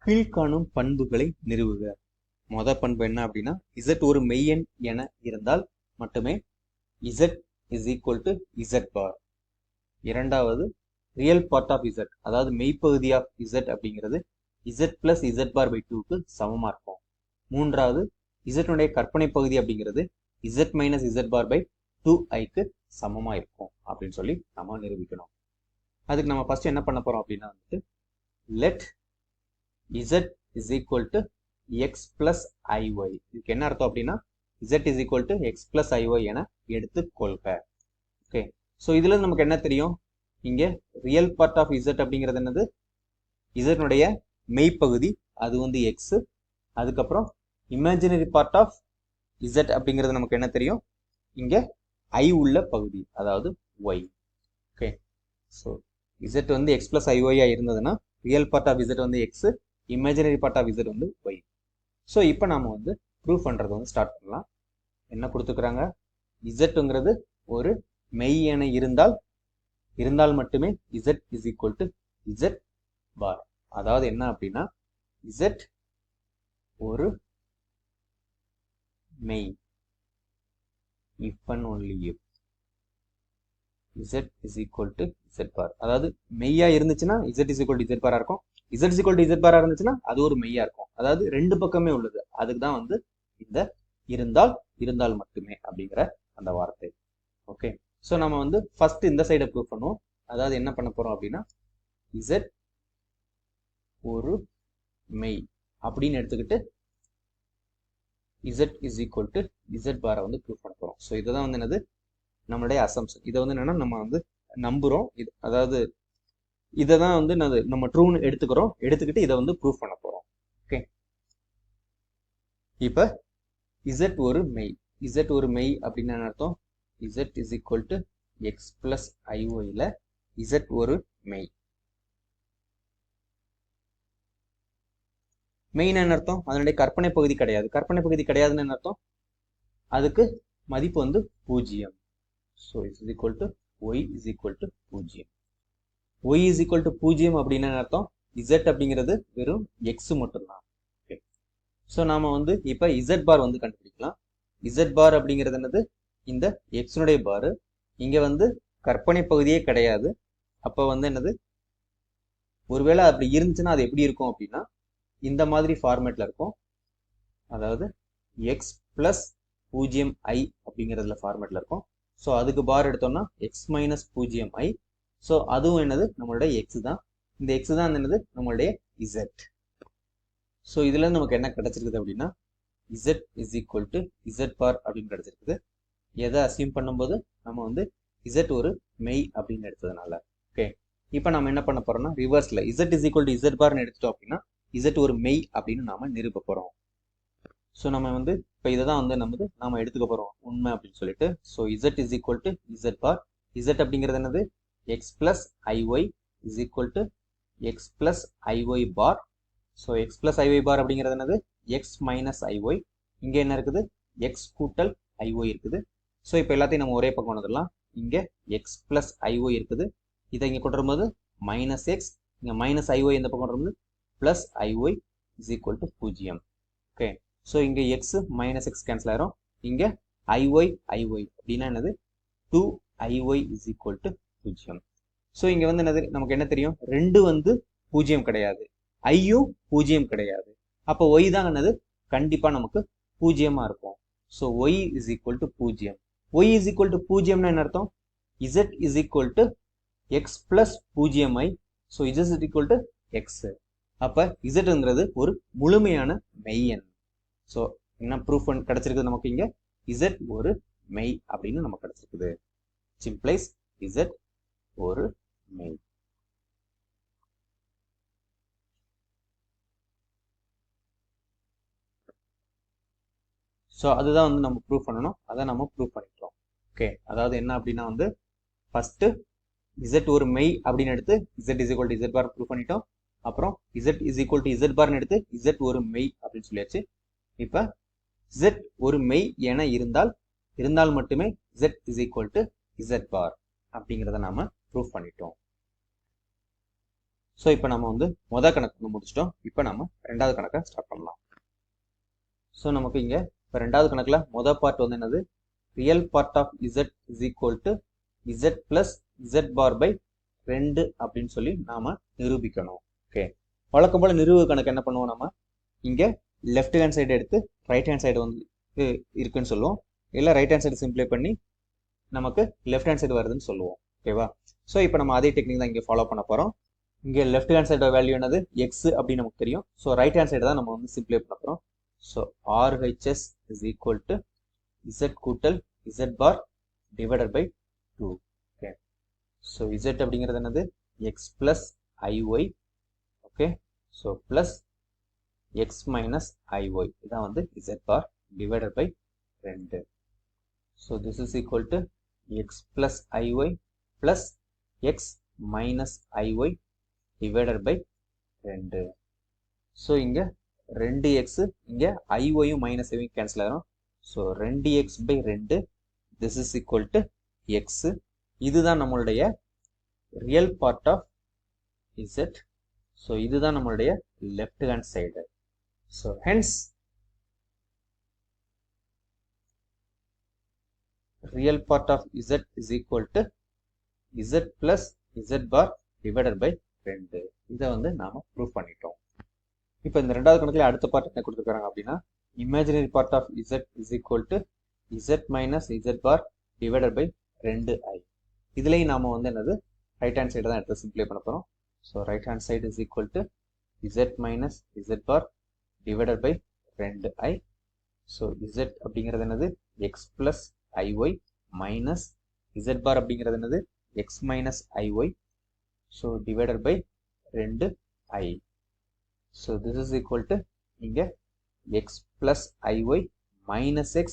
கீழ்காணும் பண்புகளை நிறுவுக. மொத பண்பு என்ன அப்படின்னா, z ஒரு மெய்யெண் என இருந்தால் மட்டுமே z is equal to z bar. இரண்டாவது, ரியல் பார்ட் ஆஃப் z, அதாவது மெய்ப்பகுதி ஆஃப் z அப்படிங்கிறது z plus z bar by 2க்கு சமமா இருக்கும். மூன்றாவது, z உடைய கற்பனை பகுதி அப்படிங்கிறது z minus z bar by 2iக்கு சமமா இருக்கும் அப்படின்னு சொல்லி நம்ம நிரூபிக்கணும். அதுக்கு நம்ம ஃபர்ஸ்ட் என்ன பண்ண போறோம் அப்படின்னா வந்துட்டு, let z is equal to x plus iy. இதுக்கு என்ன அர்த்தம் அப்படின்னா, z is equal to x plus iy என எடுத்துக்கொள்க. ஓகே, ஸோ இதுல நமக்கு என்ன தெரியும், இங்க ரியல் பார்ட் ஆஃப் z அப்படிங்கிறது என்னது, z உடைய மெய்ப்பகுதி, அது வந்து x. அதுக்கப்புறம் இமேஜினரி பார்ட் ஆஃப் z அப்படிங்கிறது நமக்கு என்ன தெரியும், இங்க i உள்ள பகுதி, அதாவது y. ஓகே, ஸோ z வந்து x plus iy இருந்ததுன்னா ரியல் பார்ட் ஆஃப் z வந்து x, imaginary part of z வந்து y. ஸோ இப்போ நாம வந்து ப்ரூஃப் பண்றது வந்து ஸ்டார்ட் பண்ணலாம். என்ன கொடுத்துக்கிறாங்க, zங்கிறது ஒரு மெய் என இருந்தால் மட்டுமே z is equal to z bar. அதாவது என்ன அப்படின்னா, z ஒரு மெய், if and only if z is equal to z bar. அதாவது மெய்யா இருந்துச்சுன்னா z is equal to z bar இருக்கும், z is equal to z bar இருந்துச்சுன்னா அது ஒரு மெய்யா இருக்கும். அதாவது ரெண்டு பக்கமே உள்ளது, அதுக்கு தான் வந்து இந்த இருந்தால் மட்டுமே அப்படிங்கிற அந்த வார்த்தை. ஓகே, ஸோ நம்ம வந்து ஃபர்ஸ்ட் இந்த சைடை ப்ரூவ் பண்ணுவோம். அதாவது என்ன பண்ண போறோம் அப்படின்னா, z ஒரு மெய் அப்படின்னு எடுத்துக்கிட்டு z is equal to z பாரை வந்து ப்ரூவ் பண்ண போறோம். ஸோ இதுதான் வந்து என்னது, நம்மளுடைய அசம்ஷன். இதை வந்து என்னன்னா நம்ம வந்து நம்புறோம், அதாவது இதை தான் வந்து நம்ம ட்ரூன்னு எடுத்துக்கிட்டு இதை வந்து ப்ரூவ் பண்ண போறோம். ஓகே, இப்போ z ஒரு மெய், z ஒரு மெய் அப்படின்னு என்ன அர்த்தம், z is equal to x plus iy ல z ஒரு மெய். மெயின் என்ன அர்த்தம், அதனுடைய கற்பனை பகுதி கிடையாது. கற்பனை பகுதி கிடையாதுன்னு என்ன அர்த்தம், அதுக்கு மதிப்பு வந்து 0. So is equal to y is equal to 0. y is equal to 0 அப்படின்னு என்ன அர்த்தம், z அப்படிங்கிறது வெறும் x மட்டும்தான். ஓகே, ஸோ நாம வந்து இப்போ z பார் வந்து கண்டுபிடிக்கலாம். z பார் அப்படிங்கிறது என்னது, இந்த எக்ஸனுடைய பாரு, இங்க வந்து கற்பனை பகுதியே கிடையாது. அப்ப வந்து என்னது, ஒருவேளை அப்படி இருந்துச்சுன்னா அது எப்படி இருக்கும் அப்படின்னா, இந்த மாதிரி ஃபார்மேட்ல இருக்கும். அதாவது எக்ஸ் பிளஸ் 0i அப்படிங்கிறதுல ஃபார்மேட்ல இருக்கும். ஸோ அதுக்கு பார் எடுத்தோம்னா எக்ஸ் மைனஸ் 0i. ஸோ அதுவும் என்னது, நம்மளுடைய எக்ஸ் தான். இந்த எக்ஸ் தான் என்னது, நம்மளுடைய z. ஸோ இதுல நமக்கு என்ன கிடைச்சிருக்குது அப்படின்னா, z is equal to z bar அப்படின்னு கிடைச்சிருக்குது. எதை அசியூம் பண்ணும்போது, நம்ம வந்து z ஒரு மெய் அப்படின்னு எடுத்ததுனால. ஓகே, இப்போ நம்ம என்ன பண்ண போறோம்னா, ரிவர்ஸ்ல z is equal to z barன்னு எடுத்துட்டோம் அப்படின்னா z ஒரு மெய் அப்படின்னு நாம நிரூப போறோம். ஸோ நம்ம வந்து இப்போ இதை தான் வந்து நாம எடுத்துக்க போறோம் உண்மை அப்படின்னு சொல்லிட்டு. So z is equal to z bar. z அப்படிங்கிறது என்னது, x plus iy is equal to x plus iy bar. So x plus iy bar அப்படிங்கிறது என்னது, x minus iy. இங்க என்ன இருக்குது, x கூட்டல் iy இருக்குது. ஸோ இப்போ எல்லாத்தையும் நம்ம ஒரே பக்கம் வந்துடலாம். இங்க x plus iy இருக்குது, இதை இங்க கொண்டு வரும்போது மைனஸ் எக்ஸ், இங்க மைனஸ் iy இந்த பக்கம் கொண்டு வரும்போது plus iy is equal to 0. Okay, so இங்க எக்ஸ் மைனஸ் எக்ஸ் கேன்சல் ஆயிரும். இங்க iy அப்படின்னா என்னது, 2iy is equal to 0. So இங்க வந்து என்னது, நமக்கு என்ன தெரியும், ரெண்டு வந்து 0 கிடையாது, ஐயும் 0 கிடையாது. அப்போ y தான் என்னது, கண்டிப்பா நமக்கு 0 இருக்கும். So y is equal to 0. y is equal to 0 என்ன அர்த்தம், z is equal to x plus 0i. So z is equal to x. அப்ப zங்கிறது ஒரு முழுமையான மெய்யெண். ஸோ என்ன ப்ரூஃப் கிடைச்சிருக்குது நமக்கு, இங்க z ஒரு மெய் அப்படின்னு நமக்கு கிடைச்சிருக்குது. சிம்பிளைஸ் z ஒரு மெய். ஸோ அதுதான் வந்து நம்ம ப்ரூவ் பண்ணணும், அதை நம்ம ப்ரூவ் பண்ணிட்டோம். ஓகே, அதாவது என்ன அப்படின்னா வந்து, ஃபர்ஸ்ட் z ஒரு மெய் அப்படின்னு எடுத்து z is equal to z bar prove பண்ணிட்டோம். அப்புறம் z is equal to z barன்னு எடுத்து z ஒரு மெய் அப்படின்னு சொல்லியாச்சு. இப்ப z ஒரு மெய் என இருந்தால் மட்டுமே z is equal to z bar அப்படிங்கிறத நாம ப்ரூவ் பண்ணிட்டோம். ஸோ இப்போ நம்ம வந்து மொதல் கணக்கு முடிச்சிட்டோம். இப்போ நம்ம ரெண்டாவது கணக்கை ஸ்டார்ட் பண்ணலாம். ஸோ நமக்கு இங்கே இப்போ ரெண்டாவது கணக்கில் மொதல் பார்ட் வந்து என்னது, real part of Z is equal to Z plus Z bar by 2 அப்படின்னு சொல்லி நாம நிரூபிக்கணும். ஓகே, வழக்கம் போல நிரூப கணக்கு என்ன பண்ணுவோம், நம்ம இங்கே லெஃப்ட் ஹேண்ட் சைடு எடுத்து ரைட் ஹேண்ட் சைடு வந்து இருக்குன்னு சொல்லுவோம், இல்லை ரைட் ஹேண்ட் சைடு சிம்பிளை பண்ணி நமக்கு லெஃப்ட் ஹேண்ட் சைடு வருதுன்னு சொல்லுவோம். ஓகேவா? ஸோ இப்போ நம்ம அதே டெக்னிக் தான் இங்கே ஃபாலோ பண்ண போகிறோம். இங்கே லெஃப்ட் ஹேண்ட் சைடோட வேல்யூ என்னது, எக்ஸ் அப்படின்னு நமக்கு தெரியும். ஸோ ரைட் ஹேண்ட் சைடு தான் நம்ம வந்து சிம்பிளை பண்ண போகிறோம். So RHS is equal to Z கூட்டல் Z bar divided by 2. Okay, so Z அப்படிங்கிறது என்னது, X plus i y. Okay, so plus X minus i y, இதான் வந்து Z bar divided by 2. So this is equal to X plus i y plus X minus i y divided by 2. So இங்கே 2x, இங்கே ஐஒயும் minus ஐயும் cancel ஆகும். So 2x by 2, this is equal to X. இதுதான் நம்மளுடைய real part of Z. So இதுதான் நம்மளுடைய left hand side. So hence real part of Z is equal to Z plus Z bar divided by 2. இதை வந்து நாம prove பண்ணிட்டோம். இப்போ இந்த ரெண்டாவது கணக்குல அடுத்த பார்ட் என்ன கொடுத்துருக்காங்க அப்படின்னா, imaginary part of Z is equal to Z minus Z bar divided by 2i. இதுலேயும் நாம வந்து என்னது, ரைட் ஹேண்ட் சைடு தான் எடுத்து சிம்பிளை பண்ண போகிறோம். So right hand side is equal to Z minus Z bar divided by 2i. So Z அப்படிங்கிறது என்னது, X plus i y minus Z bar அப்படிங்கிறது என்னது, X minus i y. So divided by 2i. So this is equal to இங்க x plus iy minus x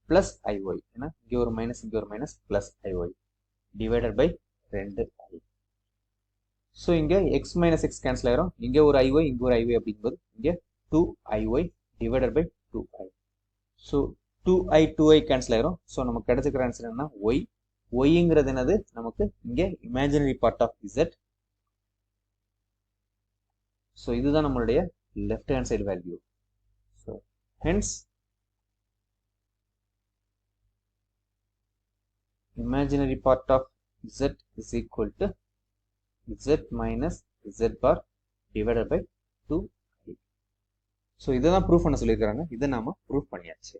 plus iy. ஏன்னா இங்க ஒரு minus இங்க ஒரு minus plus iy divided by 2i. So இங்க x minus x cancel ஆயிரும். இங்க ஒரு iy இங்க ஒரு iy அப்படிங்கும்போது இங்க 2iy divided by 2i. So 2i 2i cancel ஆயிரும். So நமக்கு கிடைச்சிக்கிற ஆன்சர் என்ன, y. yங்கிறது என்னது, நமக்கு இங்க imaginary part of z. So இதுதான் நம்மளுடைய left hand side value. So hence imaginary part of z is equal to z minus z bar divided by 2i. So இதை தான் ப்ரூஃப் பண்ண சொல்லியிருக்காங்க. இதை நாம ப்ரூஃப் பண்ணியாச்சு.